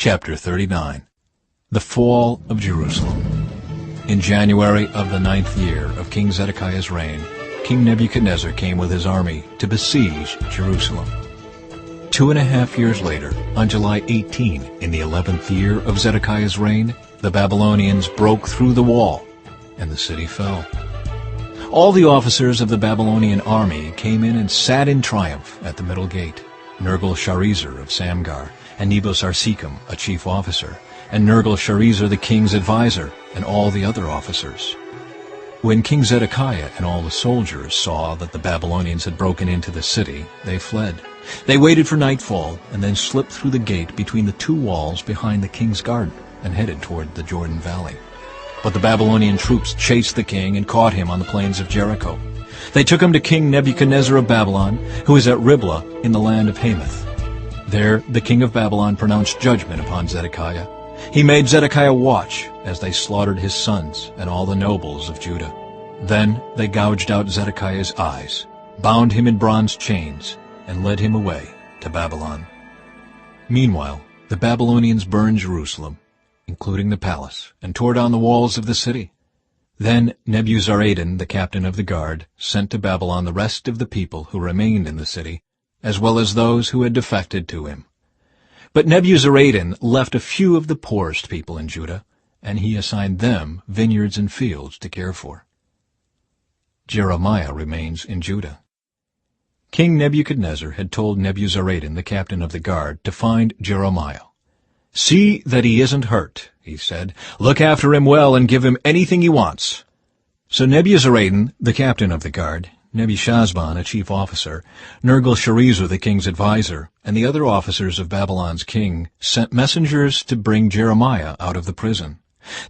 Chapter 39. The Fall of Jerusalem. In January of the 9th year of King Zedekiah's reign, King Nebuchadnezzar came with his army to besiege Jerusalem. 2.5 years later, on July 18, in the 11th year of Zedekiah's reign, the Babylonians broke through the wall, and the city fell. All the officers of the Babylonian army came in and sat in triumph at the middle gate, Nergal-Sharezer of Samgar, and Nebo-Sarsekim, a chief officer, and Nergal-Sharezer the king's advisor, and all the other officers. When King Zedekiah and all the soldiers saw that the Babylonians had broken into the city, they fled. They waited for nightfall, and then slipped through the gate between the two walls behind the king's garden, and headed toward the Jordan Valley. But the Babylonian troops chased the king and caught him on the plains of Jericho. They took him to King Nebuchadnezzar of Babylon, who is at Riblah in the land of Hamath. There the king of Babylon pronounced judgment upon Zedekiah. He made Zedekiah watch as they slaughtered his sons and all the nobles of Judah. Then they gouged out Zedekiah's eyes, bound him in bronze chains, and led him away to Babylon. Meanwhile, the Babylonians burned Jerusalem, including the palace, and tore down the walls of the city. Then Nebuzaradan, the captain of the guard, sent to Babylon the rest of the people who remained in the city, as well as those who had defected to him. But Nebuzaradan left a few of the poorest people in Judah, and he assigned them vineyards and fields to care for. Jeremiah remains in Judah. King Nebuchadnezzar had told Nebuzaradan, the captain of the guard, to find Jeremiah. "See that he isn't hurt," he said. "Look after him well and give him anything he wants." So Nebuzaradan, the captain of the guard, Nebushazban, a chief officer, Nergal-Sharezer, the king's advisor, and the other officers of Babylon's king sent messengers to bring Jeremiah out of the prison.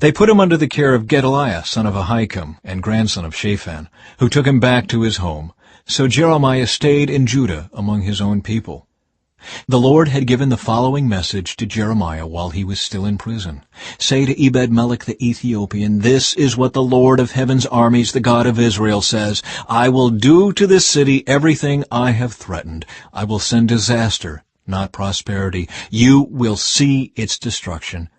They put him under the care of Gedaliah, son of Ahikam, and grandson of Shaphan, who took him back to his home. So Jeremiah stayed in Judah among his own people. The Lord had given the following message to Jeremiah while he was still in prison. "Say to Ebed-melech the Ethiopian, 'This is what the Lord of heaven's armies, the God of Israel, says. I will do to this city everything I have threatened. I will send disaster, not prosperity. You will see its destruction.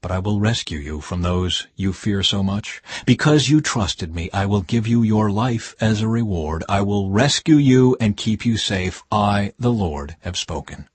But I will rescue you from those you fear so much. Because you trusted me, I will give you your life as a reward. I will rescue you and keep you safe. I, the Lord, have spoken.'"